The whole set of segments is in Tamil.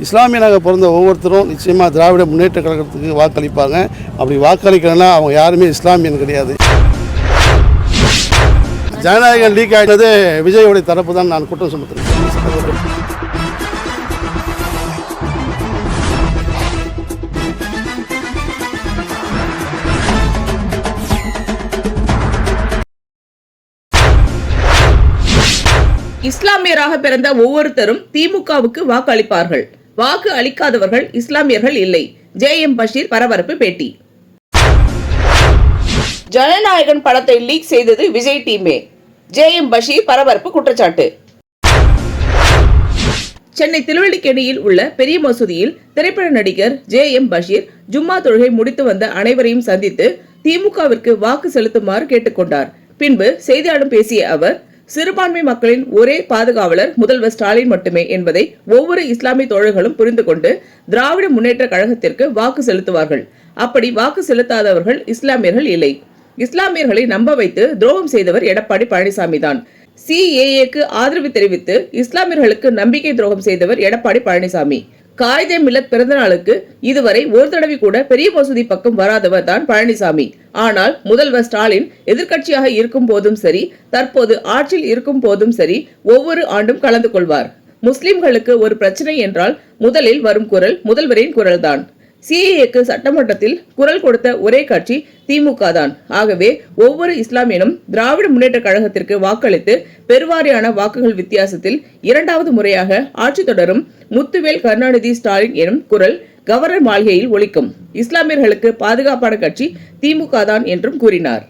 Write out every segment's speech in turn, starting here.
இஸ்லாமியனாக பிறந்த ஒவ்வொருத்தரும் நிச்சயமாக திராவிட முன்னேற்ற கழகத்துக்கு வாக்களிப்பாங்க. அப்படி வாக்களிக்கலைன்னா அவங்க யாருமே இஸ்லாமியன் கிடையாது. ஜனநாயகம் லீக் ஆகினது விஜயோடைய தரப்பு தான் நான் குற்றம் சுமத்துறேன். இஸ்லாமியராக பிறந்த ஒவ்வொருத்தரும் திமுகவுக்கு வாக்கு அளிப்பார்கள். வாக்கு அளிக்காதவர்கள் இஸ்லாமியர்கள் இல்லை. ஜே.எம். பஷீர் பரபரப்பு பேட்டி. ஜனநாயகன் படத்தை லீக் செய்தது விஜய் டீமே. ஜே.எம். பஷீர் பரபரப்பு குற்றச்சாட்டு. சென்னை திருவல்லிக்கேணியில் உள்ள பெரிய மசூதியில் திரைப்பட நடிகர் ஜே.எம். பஷீர் ஜும்மா தொழுகை முடித்து வந்த அனைவரையும் சந்தித்து திமுகவிற்கு வாக்கு செலுத்துமாறு கேட்டுக்கொண்டார். பின்பு செய்தியாளர்களிடம் பேசிய அவர், சிறுபான்மை மக்களின் ஒரே பாதுகாவலர் முதல்வர் ஸ்டாலின் மட்டுமே என்பதை ஒவ்வொரு இஸ்லாமிய தோழர்களும் புரிந்து கொண்டு திராவிட முன்னேற்ற கழகத்திற்கு வாக்கு செலுத்துவார்கள். அப்படி வாக்கு செலுத்தாதவர்கள் இஸ்லாமியர்கள் இல்லை. இஸ்லாமியர்களை நம்ப வைத்து துரோகம் செய்தவர் எடப்பாடி பழனிசாமி தான். CAA-க்கு ஆதரவு தெரிவித்து இஸ்லாமியர்களுக்கு நம்பிக்கை துரோகம் செய்தவர் எடப்பாடி பழனிசாமி. காயிதே மில்லத் பிறந்த நாளுக்கு இதுவரை ஒரு தடவை கூட பெரிய மசூதி பக்கம் வராதவர் தான் பழனிசாமி. ஆனால் முதல்வர் ஸ்டாலின் எதிர்க்கட்சியாக இருக்கும் போதும் சரி, தற்போது ஆட்சியில் இருக்கும் போதும் சரி, ஒவ்வொரு ஆண்டும் கலந்து கொள்வார். முஸ்லிம்களுக்கு ஒரு பிரச்சனை என்றால் முதலில் வரும் குரல் முதல்வரின் குரல் தான். CAA-க்கு சட்டமன்றத்தில் குரல் கொடுத்த ஒரே கட்சி திமுக தான். ஆகவே ஒவ்வொரு இஸ்லாமியனும் திராவிட முன்னேற்ற கழகத்திற்கு வாக்களித்து பெருவாரியான வாக்குகள் வித்தியாசத்தில் இரண்டாவது முறையாக ஆட்சி தொடரும் முத்துவேல் கருணாநிதி ஸ்டாலின் எனும் குரல் கவர்னர் மாளிகையில் ஒலிக்கும். இஸ்லாமியர்களுக்கு பாதுகாப்பான கட்சி திமுக தான் என்றும் கூறினார்.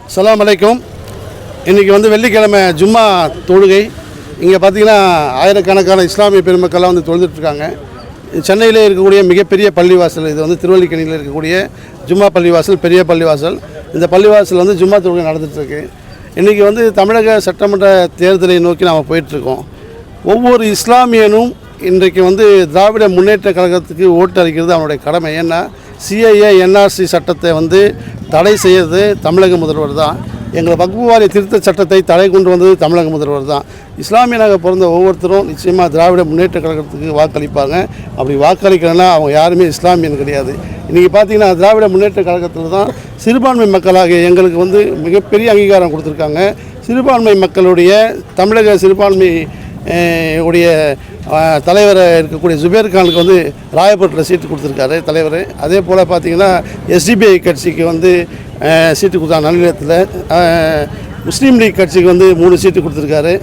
அஸ்ஸலாமு அலைக்கும். இன்னைக்கு வெள்ளிக்கிழமை ஜும்மா தொழுகை. இங்கே பார்த்தீங்கன்னா ஆயிரக்கணக்கான இஸ்லாமிய பெருமக்கள்லாம் தொழுதுட்டு இருக்காங்க. சென்னையில் இருக்கக்கூடிய மிகப்பெரிய பள்ளிவாசல் இது திருவல்லிக்கேணியில் இருக்கக்கூடிய ஜும்மா பள்ளிவாசல், பெரிய பள்ளிவாசல். இந்த பள்ளிவாசல் ஜும்மா தொழுகை நடந்துகிட்ருக்கு. இன்றைக்கி தமிழக சட்டமன்ற தேர்தலை நோக்கி நாம் போயிட்டுருக்கோம். ஒவ்வொரு இஸ்லாமியனும் இன்றைக்கு திராவிட முன்னேற்ற கழகத்துக்கு ஓட்டு அளிக்கிறது அவனுடைய கடமை. ஏன்னா CAA NRC சட்டத்தை தடை செய்கிறது தமிழக முதல்வர் தான். எங்களை வக்ஃபு வாரிய திருத்த சட்டத்தை தடை கொண்டு வந்தது தமிழக முதல்வர் தான். இஸ்லாமியனாக பிறந்த ஒவ்வொருத்தரும் நிச்சயமாக திராவிட முன்னேற்ற கழகத்துக்கு வாக்களிப்பாங்க. அப்படி வாக்களிக்கலைன்னா அவங்க யாருமே இஸ்லாமியன் கிடையாது. இன்றைக்கி பார்த்தீங்கன்னா திராவிட முன்னேற்ற கழகத்தில் தான் சிறுபான்மை மக்களாக எங்களுக்கு மிகப்பெரிய அங்கீகாரம் கொடுத்துருக்காங்க. சிறுபான்மை மக்களுடைய தமிழக சிறுபான்மை உடைய தலைவர் இருக்கக்கூடிய ஜுபேர் கானுக்கு ராயப்பேட்டில் சீட்டு கொடுத்துருக்காரு தலைவர். அதே போல் பார்த்திங்கன்னா SDPI கட்சிக்கு சீட்டு கொடுத்தாங்க நல்லிடத்தில். முஸ்லீம் லீக் கட்சிக்கு 3 சீட்டு கொடுத்துருக்காரு.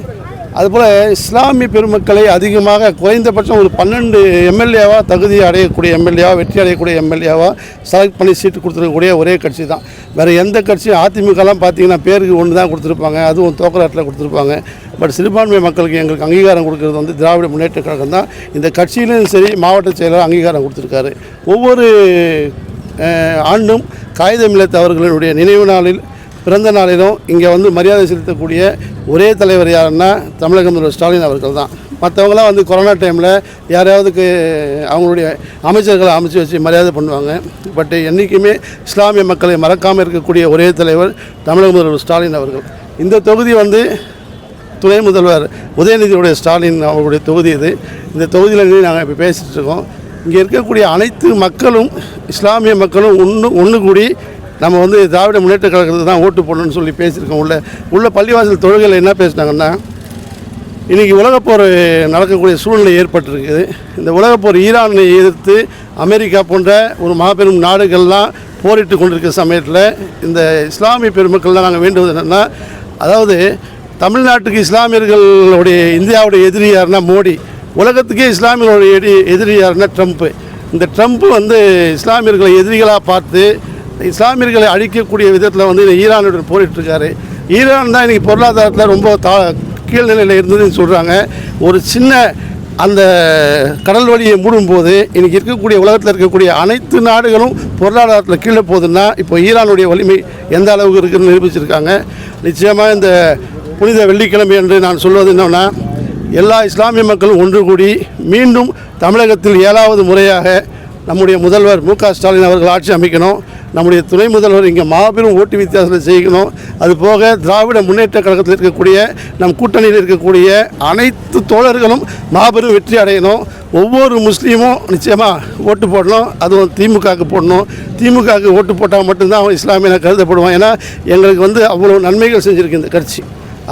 அதுபோல் இஸ்லாமிய பெருமக்களை அதிகமாக குறைந்தபட்சம் ஒரு 12 MLA-வாக தகுதி அடையக்கூடிய MLA-வாக வெற்றி அடையக்கூடிய MLA-வாக செலக்ட் பண்ணி சீட்டு கொடுத்துருக்கக்கூடிய ஒரே கட்சி தான். வேறு எந்த கட்சியும் அதிமுகலாம் பார்த்திங்கன்னா பேருக்கு ஒன்று தான் கொடுத்துருப்பாங்க, அதுவும் தோக்கலாட்டில் கொடுத்துருப்பாங்க. பட் சிறுபான்மை மக்களுக்கு எங்களுக்கு அங்கீகாரம் கொடுக்கறது திராவிட முன்னேற்ற கழகம் தான். இந்த கட்சியிலும் சரி மாவட்ட செயலர் அங்கீகாரம் கொடுத்துருக்காரு. ஒவ்வொரு ஆண்டும் காயிதே மில்லத் அவர்களுடைய நினைவு நாளில் பிறந்த நாளிலும் இங்கே மரியாதை செலுத்தக்கூடிய ஒரே தலைவர் யாருன்னா தமிழக முதல்வர் ஸ்டாலின் அவர்கள் தான். மற்றவங்களாம் கொரோனா டைமில் யாரையாவதுக்கு அவங்களுடைய அமைச்சர்களை அமைச்சு வச்சு மரியாதை பண்ணுவாங்க. பட் என்றைக்குமே இஸ்லாமிய மக்களை மறக்காமல் இருக்கக்கூடிய ஒரே தலைவர் தமிழக முதல்வர் ஸ்டாலின் அவர்கள். இந்த தொகுதி துணை முதல்வர் உதயநிதியுடைய ஸ்டாலின் அவருடைய தொகுதி இது. இந்த தொகுதியில் நாங்கள் இப்போ பேசிகிட்டு இருக்கோம். இங்கே இருக்கக்கூடிய அனைத்து மக்களும் இஸ்லாமிய மக்களும் ஒன்று கூடி நம்ம திராவிட முன்னேற்ற கழகத்துக்கு தான் ஓட்டு போடணும்னு சொல்லி பேசியிருக்கோம். உள்ள பள்ளிவாசல் தொழுகையில் என்ன பேசினாங்கன்னா, இன்றைக்கி உலகப்போர் நடக்கக்கூடிய சூழ்நிலை ஏற்பட்டிருக்குது. இந்த உலகப்போர் ஈரானை எதிர்த்து அமெரிக்கா போன்ற ஒரு மாபெரும் நாடுகள்லாம் போரிட்டு கொண்டிருக்கிற சமயத்தில் இந்த இஸ்லாமிய பெருமக்கள்லாம் நாங்கள் வேண்டுவது என்னென்னா, அதாவது தமிழ்நாட்டுக்கு இஸ்லாமியர்களுடைய இந்தியாவுடைய எதிரி யாருன்னா மோடி, உலகத்துக்கே இஸ்லாமியர்களுடைய எதிரி யாருன்னா ட்ரம்ப்பு. இந்த ட்ரம்ப்பு இஸ்லாமியர்களை எதிரிகளாக பார்த்து இஸ்லாமியர்களை அழிக்கக்கூடிய விதத்தில் ஈரானுடன் போரிட்டுருக்காரு. ஈரான் தான் இன்றைக்கி பொருளாதாரத்தில் ரொம்ப கீழ்நிலையில் இருந்ததுன்னு சொல்கிறாங்க. ஒரு சின்ன அந்த கடல் வழியை மூடும்போது இன்றைக்கி இருக்கக்கூடிய உலகத்தில் இருக்கக்கூடிய அனைத்து நாடுகளும் பொருளாதாரத்தில் கீழே போகுதுன்னா இப்போ ஈரானுடைய வலிமை எந்த அளவுக்கு இருக்குதுன்னு நிரூபிச்சிருக்காங்க. நிச்சயமாக இந்த புனித வெள்ளிக்கிழமை என்று நான் சொல்வது என்னன்னா, எல்லா இஸ்லாமிய மக்களும் ஒன்று கூடி மீண்டும் தமிழகத்தில் 7வது முறையாக நம்முடைய முதல்வர் மு.க. ஸ்டாலின் அவர்கள் ஆட்சி அமைக்கணும். நம்முடைய துணை முதல்வர் இங்கே மாபெரும் ஓட்டு வித்தியாசத்தில் ஜெயிக்கணும். அது போக திராவிட முன்னேற்ற கழகத்தில் இருக்கக்கூடிய நம் கூட்டணியில் இருக்கக்கூடிய அனைத்து தோழர்களும் மாபெரும் வெற்றி அடையணும். ஒவ்வொரு முஸ்லீமும் நிச்சயமாக ஓட்டு போடணும். அதுவும் திமுகவுக்கு போடணும். திமுகவுக்கு ஓட்டு போட்டால் மட்டும்தான் அவன் இஸ்லாமியனை கருதப்படுவான். ஏன்னா எங்களுக்கு வந்து அவ்வளோ நன்மைகள் செஞ்சுருக்கு இந்த கட்சி.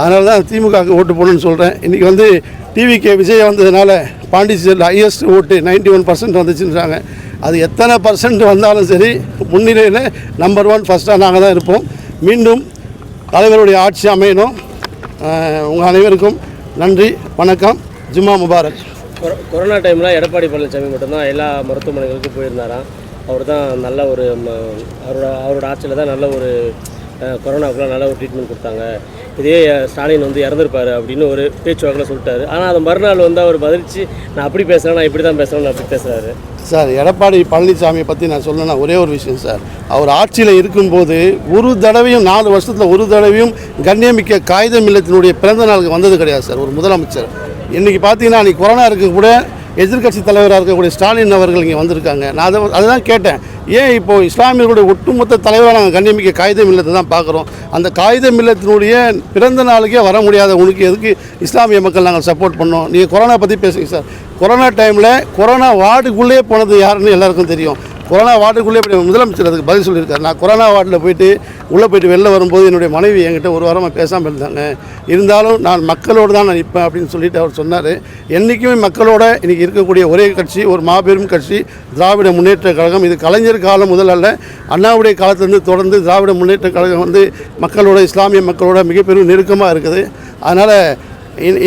அதனால தான் திமுகவுக்கு ஓட்டு போடணும்னு சொல்கிறேன். இன்றைக்கி வந்து டிவிகே விஜய் வந்ததுனால பாண்டிச்சேரியில் ஹையஸ்ட் ஓட்டு 91% வந்துச்சுன்றாங்க. அது எத்தனை பர்சன்ட் வந்தாலும் சரி முன்னிலையில் நம்பர் 1 ஃபஸ்ட்டாக நாங்கள் தான் இருப்போம். மீண்டும் தலைவருடைய ஆட்சி அமையணும். உங்கள் அனைவருக்கும் நன்றி, வணக்கம், ஜும்மா முபாரக். கொரோனா டைமில் எடப்பாடி பழனிசாமி மட்டும்தான் எல்லா மருத்துவமனைகளுக்கும் போயிருந்தாராம். அவர் தான் நல்ல ஒரு அவரோட ஆட்சியில் தான் நல்ல ஒரு கொரோனாவுக்குலாம் நல்ல ஒரு ட்ரீட்மெண்ட் கொடுத்தாங்க. இதே ஸ்டாலின் வந்து இறந்துருப்பார் அப்படின்னு ஒரு பேச்சுவாக்கில் சொல்லிட்டாரு. ஆனால் அது மறுநாள் வந்து அவர் பதிலிச்சு நான் அப்படி பேசுகிறேன், நான் இப்படி தான் பேசுகிறேன், அப்படி பேசுகிறாரு. சார், எடப்பாடி பழனிசாமியை பற்றி நான் சொல்லணும்னா ஒரே ஒரு விஷயம் சார். அவர் ஆட்சியில் இருக்கும்போது ஒரு தடவையும் 4 வருஷத்தில் ஒரு தடவையும் கண்ணியமிக்க காகிதம் இல்லத்தினுடைய பிறந்த நாளுக்கு வந்தது கிடையாது சார் ஒரு முதலமைச்சர். இன்றைக்கி பார்த்தீங்கன்னா அன்றைக்கி கொரோனா இருக்க கூட எதிர்க்கட்சி தலைவராக இருக்கக்கூடிய ஸ்டாலின் அவர்கள் இங்கே வந்திருக்காங்க. நான் அதுதான் கேட்டேன், ஏன் இப்போது இஸ்லாமியர்களுடைய ஒட்டுமொத்த தலைவராக நாங்கள் கண்ணியமிக்க காகிதம் இல்லத்தை தான் பார்க்குறோம். அந்த காகிதம் இல்லத்தினுடைய பிறந்த நாளுக்கே வர முடியாத உனக்கு எதுக்கு இஸ்லாமிய மக்கள் நாங்கள் சப்போர்ட் பண்ணோம்? நீங்கள் கொரோனா பற்றி பேசுங்க சார். கொரோனா டைமில் கொரோனா வார்டுக்குள்ளே போனது யாருன்னு எல்லாருக்கும் தெரியும். கொரோனா வார்டுக்குள்ளே முதலமைச்சர் அதுக்கு பதில் சொல்லியிருக்காரு. நான் கொரோனா வார்டில் போயிட்டு உள்ளே போயிட்டு வெளில வரும்போது என்னுடைய மனைவி என்கிட்ட ஒரு வாரமாக பேசாமல் இருந்தாங்க. இருந்தாலும் நான் மக்களோடு தான் நான் நிற்பேன் அப்படின்னு சொல்லிட்டு அவர் சொன்னார். என்றைக்குமே மக்களோட இன்றைக்கி இருக்கக்கூடிய ஒரே கட்சி, ஒரு மாபெரும் கட்சி திராவிட முன்னேற்ற கழகம். இது கலைஞர் காலம் முதல் அல்ல, அண்ணாவுடைய காலத்திலேருந்து தொடர்ந்து திராவிட முன்னேற்ற கழகம் வந்து மக்களோட, இஸ்லாமிய மக்களோட மிகப்பெரும் நெருக்கமாக இருக்குது. அதனால்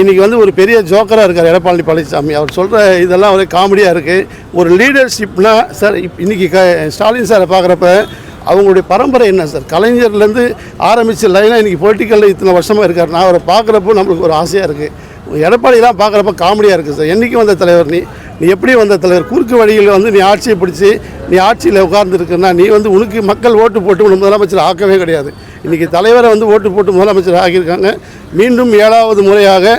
இன்றைக்கி வந்து ஒரு பெரிய ஜோக்கராக இருக்கார் எடப்பாடி பழனிசாமி. அவர் சொல்கிற இதெல்லாம் ஒரே காமெடியாக இருக்குது. ஒரு லீடர்ஷிப்னால் சார் இன்றைக்கி ஸ்டாலின் சாரை பார்க்குறப்ப அவங்களுடைய பரம்பரை என்ன சார்? கலைஞர்லேருந்து ஆரம்பித்த லைனாக இன்றைக்கி பொலிட்டிக்கலில் இத்தனை வருஷமாக இருக்கார். நான் அவரை பார்க்குறப்போ நம்மளுக்கு ஒரு ஆசையாக இருக்குது. எடப்பாடிலாம் பார்க்குறப்ப காமெடியாக இருக்குது சார். என்றைக்கு வந்த தலைவர் நீ எப்படி வந்த தலைவர்? குறுக்கு வழியில் வந்து நீ ஆட்சியை பிடிச்சி நீ ஆட்சியில் உட்கார்ந்துருக்குன்னா நீ வந்து உனக்கு மக்கள் ஓட்டு போட்டு உனக்கு முதலமைச்சர் ஆக்கவே கிடையாது. இன்றைக்கி தலைவரை வந்து ஓட்டு போட்டு முதலமைச்சர் ஆகியிருக்காங்க. மீண்டும் 7வது முறையாக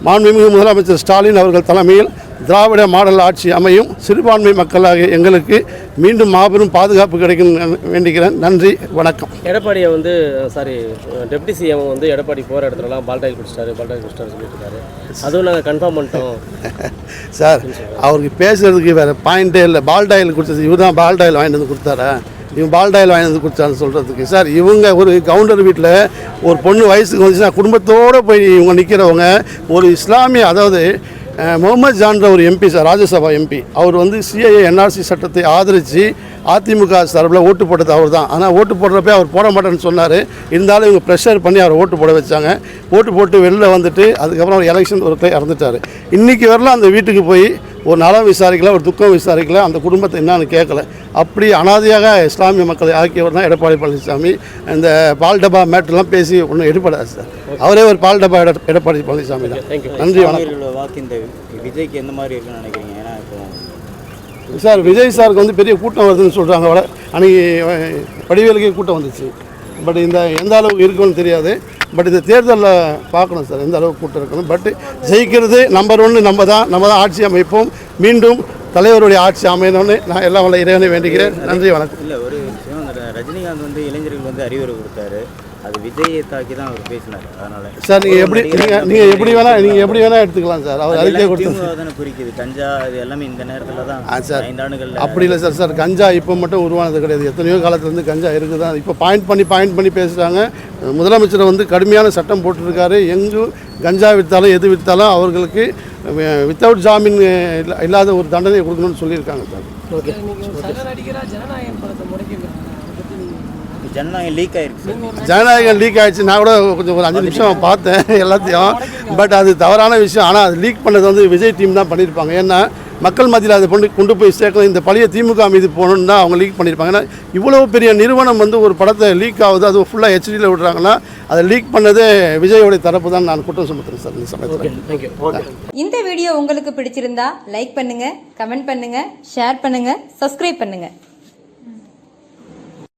மாண்புமிகு முதலமைச்சர் ஸ்டாலின் அவர்கள் தலைமையில் திராவிட மாடல் ஆட்சி அமையும். சிறுபான்மை மக்களாக எங்களுக்கு மீண்டும் மாபெரும் பாதுகாப்பு கிடைக்கும் வேண்டிக்கிறேன். நன்றி, வணக்கம். எடப்பாடியை வந்து டெப்டி சிஎம் வந்து எடப்பாடி போகிற இடத்துலலாம் பால்டாயில் குடிச்சிட்டாரு சொல்லிட்டு இருக்காரு. அதுவும் நாங்கள் கன்ஃபார்ம் பண்ணிட்டோம் சார். அவருக்கு பேசுகிறதுக்கு வேறு பாயிண்ட்டே இல்லை. பால்டாயில் குடிச்சது இவர் தான் பால்டாயில் வாங்கிட்டு வந்து கொடுத்தாரா? இவங்க பால்டாயில் வாங்கி வந்து கொடுத்தான்னு சொல்கிறதுக்கு சார், இவங்க ஒரு கவுண்டர் வீட்டில் ஒரு பொண்ணு வயசுக்கு வந்துச்சுன்னா குடும்பத்தோடு போய் இவங்க நிற்கிறவங்க ஒரு இஸ்லாமிய, அதாவது முகமது ஜான்ற ஒரு எம்பி சார், ராஜ்யசபா எம்பி, அவர் வந்து சிஏஏ என்ஆர்சி சட்டத்தை ஆதரித்து அதிமுக சார்பில் ஓட்டு போட்டது அவர் தான். ஆனால் ஓட்டு போடுறப்ப அவர் போட மாட்டேன்னு சொன்னார். இருந்தாலும் இவங்க ப்ரெஷர் பண்ணி அவர் ஓட்டு போட வச்சாங்க. ஓட்டு போட்டு வெளில வந்துட்டு அதுக்கப்புறம் அவர் எலெக்ஷன் ஒருத்தர் இறந்துட்டார். இன்றைக்கி வரலாம் அந்த வீட்டுக்கு போய் ஒரு நலம் விசாரிக்கல, ஒரு துக்கம் விசாரிக்கல, அந்த குடும்பத்தை என்னன்னு கேட்கல. அப்படி அனாதையாக இஸ்லாமிய மக்களை ஆக்கியவர் தான் எடப்பாடி பழனிசாமி. இந்த பால் டப்பா மேட்டெல்லாம் பேசி ஒன்றும் எடுப்படாது சார். அவரே ஒரு பால் டப்பா எடப்பாடி பழனிசாமி தான். நன்றி, வணக்கம். வாக்கு இந்த விஜய்க்கு எந்த மாதிரி இருக்குன்னு நினைக்கிறீங்க? ஏன்னா இப்போ சார் விஜய் சாருக்கு வந்து பெரிய கூட்டம் வருதுன்னு சொல்கிறாங்க. அன்றைக்கி வடிவேலுக்கே கூட்டம் வந்துச்சு. பட் இந்த எந்த அளவுக்கு இருக்குன்னு தெரியாது. பட் இந்த தேர்தலில் பார்க்கணும் சார் எந்த அளவுக்கு கூட்டம் இருக்கணும். பட் ஜெயிக்கிறது நம்பர் 1 நம்ம தான் ஆட்சி அமைப்போம். மீண்டும் தலைவருடைய ஆட்சி அமையணும்னு நான் எல்லாம் வல்ல இறைவனை வேண்டுகிறேன். நன்றி, வணக்கம். இல்லை, ஒரு விஷயம், ரஜினிகாந்த் வந்து இளைஞர்கள் வந்து அறிவுரை கொடுத்தாரு. அது விஜயை தாக்கி தான் அவர் பேசினார். அதனால சார் நீங்கள் எப்படி வேணால் எடுத்துக்கலாம் சார். அவர் அறிக்கை கொடுத்து குறிக்குது கஞ்சா இது எல்லாமே இந்த நேரத்தில் தான் சார் 5 ஆண்டுகள் அப்படி இல்லை சார். கஞ்சா இப்போ மட்டும் உருவானது கிடையாது. எத்தனையோ காலத்துலேருந்து கஞ்சா இருக்குது தான். இப்போ பாயிண்ட் பண்ணி பேசுகிறாங்க. முதலமைச்சர் வந்து கடுமையான சட்டம் போட்டிருக்காரு. எங்கும் கஞ்சா விற்றாலும் எது விற்றாலும் அவர்களுக்கு வித்தவுட் ஜாமீன் இல்லாத ஒரு தண்டனை கொடுக்கணும்னு சொல்லியிருக்காங்க சார். ஓகே, ஜனநாயகம் லீக் ஆயிருக்கு. ஜனநாயகம் லீக் ஆகிடுச்சு. நான் கூட கொஞ்சம் ஒரு 5 நிமிஷம் பார்த்தேன் எல்லாத்தையும். பட் அது தவறான விஷயம். ஆனால் அது லீக் பண்ணது வந்து விஜய் டீம் தான் பண்ணியிருப்பாங்க. ஏன்னா மக்கள் மத்தியில் அதை கொண்டு போய் சேர்க்கணும். இந்த பழைய திமுக மீது போகணுன்னு தான் அவங்க லீக் பண்ணியிருப்பாங்க. ஏன்னா இவ்வளோ பெரிய நிறுவனம் வந்து ஒரு படத்தை லீக் ஆகுது, அது ஃபுல்லாக ஹெச்டியில் விடுறாங்கன்னா அதை லீக் பண்ணதே விஜயோடைய தரப்பு தான் நான் குற்றம் சுமத்துறேன் சார் இந்த சமயத்தில். இந்த வீடியோ உங்களுக்கு பிடிச்சிருந்தா லைக் பண்ணுங்க, கமெண்ட் பண்ணுங்க, ஷேர் பண்ணுங்க, சப்ஸ்கிரைப் பண்ணுங்க.